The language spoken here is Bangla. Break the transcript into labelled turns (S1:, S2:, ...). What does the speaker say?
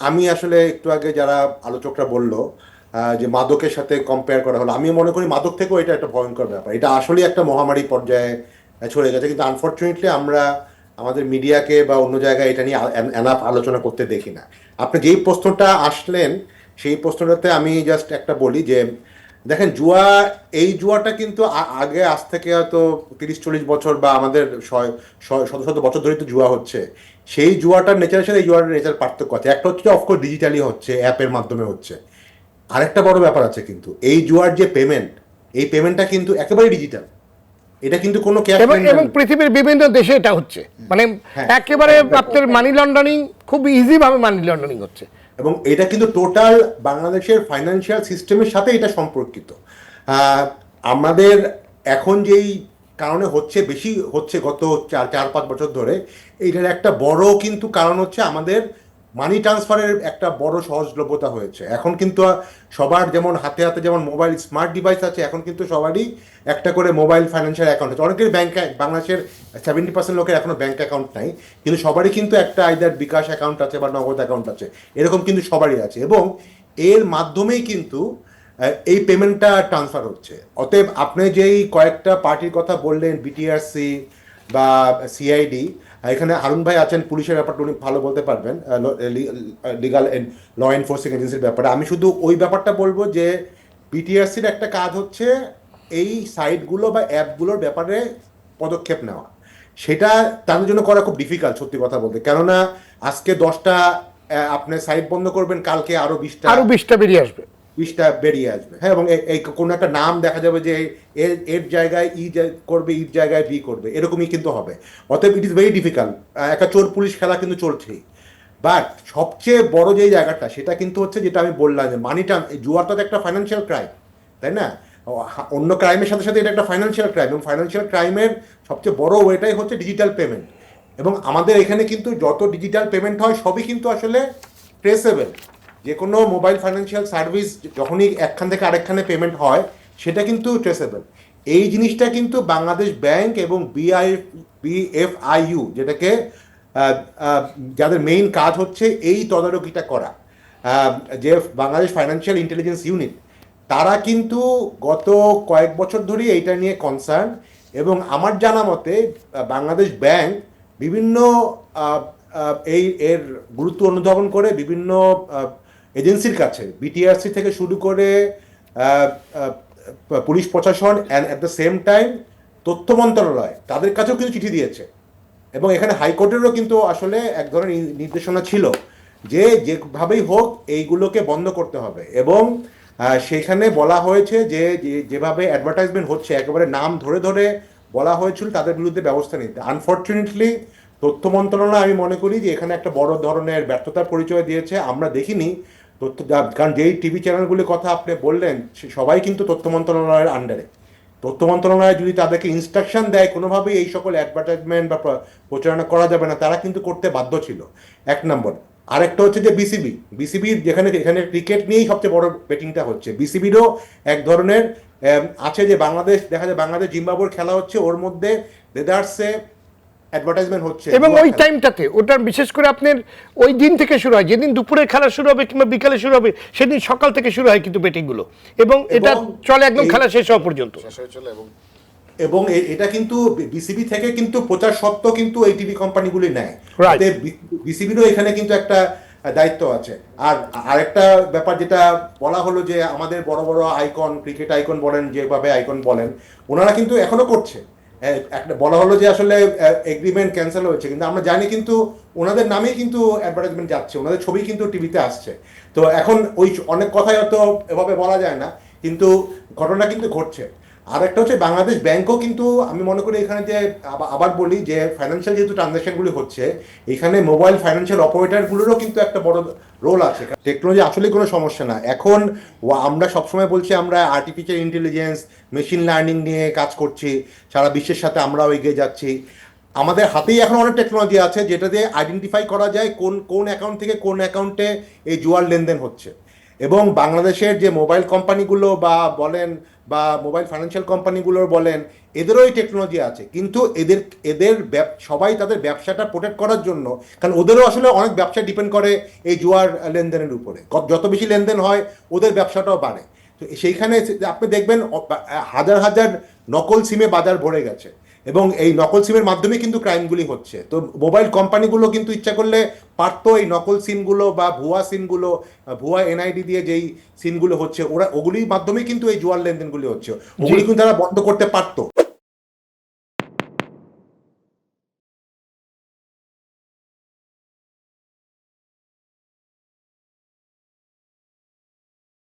S1: আমি আসলে একটু আগে যারা আলোচকরা বললো যে মাদকের সাথে কম্পেয়ার করা হলো, আমি মনে করি মাদক থেকেও এটা একটা ভয়ঙ্কর ব্যাপার, এটা আসলে একটা মহামারী পর্যায়ে চলে গেছে, কিন্তু আনফর্চুনেটলি আমরা আমাদের মিডিয়াকে বা অন্য জায়গায় এটা নিয়ে এনাফ আলোচনা করতে দেখি না। আপনি যেই প্রশ্নটা আসলেন সেই প্রশ্নটাতে আমি জাস্ট একটা বলি যে দেখেন জুয়া, এই জুয়াটা কিন্তু আগে আজ থেকে হয়তো 30-40 বছর বা আমাদের শত শত বছর ধরেই তো জুয়া হচ্ছে। সেই জুয়াটার নেচারের সাথে এই জুয়াটার নেচার পার্থক্য আছে। একটা হচ্ছে অফকোর্স ডিজিটালি হচ্ছে, অ্যাপের মাধ্যমে হচ্ছে। আরেকটা বড় ব্যাপার আছে কিন্তু, এই জুয়ার যে পেমেন্ট, এই পেমেন্টটা কিন্তু একেবারে ডিজিটাল। এটা কিন্তু কোনো ক্যাশ
S2: এবং
S1: লেনদেন
S2: এবং
S1: না।
S2: পৃথিবীর বিভিন্ন দেশে এটা হচ্ছে, মানে
S1: হ্যাঁ,
S2: একেবারে আপনার মানি লন্ডারিং, খুব ইজি ভাবে মানি লন্ডারিং হচ্ছে।
S1: এবং এটা কিন্তু টোটাল বাংলাদেশের ফাইন্যান্সিয়াল সিস্টেমের সাথে এটা সম্পর্কিত। আহ, আমাদের এখন যেই কারণে হচ্ছে, বেশি হচ্ছে গত 4-5 বছর ধরে, এইটার একটা বড় কিন্তু কারণ হচ্ছে আমাদের মানি ট্রান্সফারের একটা বড় সহজলভ্যতা হয়েছে। এখন কিন্তু সবার যেমন হাতে হাতে যেমন মোবাইল স্মার্ট ডিভাইস আছে, এখন কিন্তু সবারই একটা করে মোবাইল ফাইন্যান্সিয়াল অ্যাকাউন্ট আছে। অনেকের ব্যাংক, বাংলাদেশের 70% লোকের এখনো ব্যাংক অ্যাকাউন্ট নাই, কিন্তু সবারই কিন্তু একটা আইদার বিকাশ অ্যাকাউন্ট আছে বা নগদ অ্যাকাউন্ট আছে, এরকম কিন্তু সবারই আছে। এবং এর মাধ্যমেই কিন্তু এই পেমেন্টটা ট্রান্সফার হচ্ছে। অতএব আপনি যেই কয়েকটা পার্টির কথা বললেন, বিটিআরসি বা সিআইডি, এখানে হারুন ভাই আছেন, পুলিশের ব্যাপারটা উনি ভালো বলতে পারবেন, লিগাল ল এনফোর্সিং এজেন্সির ব্যাপারে। আমি শুধু ওই ব্যাপারটা বলবো যে বিটিআরসির একটা কাজ হচ্ছে এই সাইটগুলো বা অ্যাপগুলোর ব্যাপারে পদক্ষেপ নেওয়া। সেটা তাদের জন্য করা খুব ডিফিকাল্ট, সত্যি কথা বলতে। কেননা আজকে 10টা আপনি সাইট বন্ধ করবেন, কালকে
S2: আরো 20টা বেরিয়ে আসবে।
S1: 20টা বেরিয়ে আসবে। হ্যাঁ, এবং এই কোনো একটা নাম দেখা যাবে যে এর এর জায়গায় করবে, ইর জায়গায় বি করবে, এরকমই কিন্তু হবে। অতএব ইট ইজ ভেরি ডিফিকাল্ট। একটা চোর পুলিশ খেলা কিন্তু চলছেই। বাট সবচেয়ে বড় যে জায়গাটা, সেটা কিন্তু হচ্ছে যেটা আমি বললাম যে মানিটা, জুয়াটা তো একটা ফাইন্যান্সিয়াল ক্রাইম, তাই না? অন্য ক্রাইমের সাথে সাথে এটা একটা ফাইন্যান্সিয়াল ক্রাইম, এবং ফাইন্যান্সিয়াল ক্রাইমের সবচেয়ে বড় ওয়েটাই হচ্ছে ডিজিটাল পেমেন্ট। এবং আমাদের এখানে কিন্তু যত ডিজিটাল পেমেন্ট হয় সবই কিন্তু আসলে ট্রেসেবল। যে কোনো মোবাইল ফাইন্যান্সিয়াল সার্ভিস যখনই একখান থেকে আরেকখানে পেমেন্ট হয়, সেটা কিন্তু ট্রেসেবল। এই জিনিসটা কিন্তু বাংলাদেশ ব্যাংক এবং বিএফআইইউ, যেটাকে আহ, আহ, যাদের মেইন কাজ হচ্ছে এই তদারকিটা করা, আহ, যে বাংলাদেশ ফাইন্যান্সিয়াল ইন্টেলিজেন্স ইউনিট, তারা কিন্তু গত কয়েক বছর ধরেই এইটা নিয়ে কনসার্ন। এবং আমার জানা মতে বাংলাদেশ ব্যাংক বিভিন্ন আহ, এই এর গুরুত্ব অনুধাবন করে বিভিন্ন এজেন্সির কাছে, বিটিআরসি থেকে শুরু করে আহ, আহ, পুলিশ প্রশাসন and at the same time তথ্য মন্ত্রণালয়, তাদের কাছেও কিন্তু চিঠি দিয়েছে। এবং এখানে হাইকোর্টেরও কিন্তু আসলে এক ধরনের নির্দেশনা ছিল যে যেভাবেই হোক এইগুলোকে বন্ধ করতে হবে। এবং সেখানে বলা হয়েছে যে যেভাবে অ্যাডভার্টাইজমেন্ট হচ্ছে, একেবারে নাম ধরে ধরে বলা হয়েছিল তাদের বিরুদ্ধে ব্যবস্থা নিতে। আনফর্চুনেটলি তথ্য মন্ত্রণালয়, আমি মনে করি যে এখানে একটা বড় ধরনের ব্যর্থতার পরিচয় দিয়েছে। আমরা দেখিনি তথ্য, কারণ যেই টিভি চ্যানেলগুলির কথা আপনি বললেন সবাই কিন্তু তথ্য মন্ত্রণালয়ের আন্ডারে। তথ্য মন্ত্রণালয় যদি তাদেরকে ইনস্ট্রাকশন দেয় কোনোভাবেই এই সকল অ্যাডভার্টাইজমেন্ট বা প্রচারণা করা যাবে না, তারা কিন্তু করতে বাধ্য ছিল। 1 নম্বর। আরেকটা হচ্ছে যে বিসিবির, যেখানে এখানে ক্রিকেট নিয়েই সবচেয়ে বড় বেটিংটা হচ্ছে, বিসিবিরও এক ধরনের আছে যে বাংলাদেশ, দেখা যায় বাংলাদেশ জিম্বাবুয়ের খেলা হচ্ছে, ওর মধ্যে দেদারসে অ্যাডভার্টাইজমেন্ট হচ্ছে
S2: এবং
S1: জুয়া
S2: ওই
S1: খেলা।
S2: টাইমটাতে ওটার বিশেষ করে আপনার ওই দিন থেকে শুরু হয়, যেদিন দুপুরে খেলা শুরু হবে কিংবা বিকালে শুরু হবে, সেদিন সকাল থেকে শুরু হয় কিন্তু বেটিংগুলো, এবং এটা
S1: এবং
S2: চলে একদম
S1: এই
S2: খেলা শেষ হওয়া পর্যন্ত।
S3: শেষ হয়ে চলে। এবং
S1: এবং এটা কিন্তু বিসিবি থেকে কিন্তু প্রচার সত্ত্বেও কিন্তু এই টিভি কোম্পানিগুলি নেয়।
S2: Right.
S1: অতএব বিসিবিরও এখানে কিন্তু একটা দায়িত্ব আছে। আর আরেকটা ব্যাপার যেটা বলা হলো যে আমাদের বড় বড় আইকন, ক্রিকেট আইকন বলেন, যেভাবে আইকন বলেন, ওনারা কিন্তু এখনো করছে। একটা বলা হলো যে আসলে এগ্রিমেন্ট ক্যান্সেল হয়েছে, কিন্তু আমরা জানি কিন্তু ওনাদের নামেই কিন্তু অ্যাডভার্টাইজমেন্ট যাচ্ছে, ওনাদের ছবি কিন্তু টিভিতে আসছে। তো এখন ওই অনেক কথাই হয়তো এভাবে বলা যায় না, কিন্তু ঘটনা কিন্তু ঘটছে। আর একটা হচ্ছে বাংলাদেশ ব্যাংকও কিন্তু, আমি মনে করি এখানে যে আবার বলি যে ফাইন্যান্সিয়াল যেহেতু ট্রানজাকশনগুলি হচ্ছে, এখানে মোবাইল ফাইন্যান্সিয়াল অপারেটরগুলোরও কিন্তু একটা বড় রোল আছে। টেকনোলজি আসলে কোনো সমস্যা না। এখন আমরা সবসময় বলছি আমরা আর্টিফিশিয়াল ইন্টেলিজেন্স, মেশিন লার্নিং নিয়ে কাজ করছি, সারা বিশ্বের সাথে আমরাও এগিয়ে যাচ্ছি। আমাদের হাতেই এখন অনেক টেকনোলজি আছে যেটা দিয়ে আইডেন্টিফাই করা যায় কোন কোন অ্যাকাউন্ট থেকে কোন অ্যাকাউন্টে এই জুয়ার লেনদেন হচ্ছে। এবং বাংলাদেশের যে মোবাইল কোম্পানিগুলো বা বলেন বা মোবাইল ফাইন্যান্সিয়াল কোম্পানিগুলোর বলেন, এদেরও এই টেকনোলজি আছে, কিন্তু এদের সবাই তাদের ব্যবসাটা প্রোটেক্ট করার জন্য, কারণ ওদেরও আসলে অনেক ব্যবসা ডিপেন্ড করে এই জুয়ার লেনদেনের উপরে, যত বেশি লেনদেন হয় ওদের ব্যবসাটাও বাড়ে। তো সেইখানে আপনি দেখবেন হাজার হাজার নকল সিমে বাজার ভরে গেছে, এবং এই নকল সিমের মাধ্যমে কিন্তু ক্রাইমগুলি হচ্ছে। তো মোবাইল কোম্পানিগুলো কিন্তু ইচ্ছা করলে পারতো এই নকল সিমগুলো বা ভুয়া সিমগুলো, ভুয়া এনআইডি দিয়ে যেই সিমগুলো হচ্ছে ওগুলির মাধ্যমে কিন্তু এই জুয়ার লেনদেনগুলি হচ্ছে, ওগুলি কিন্তু তারা বন্ধ করতে পারতো।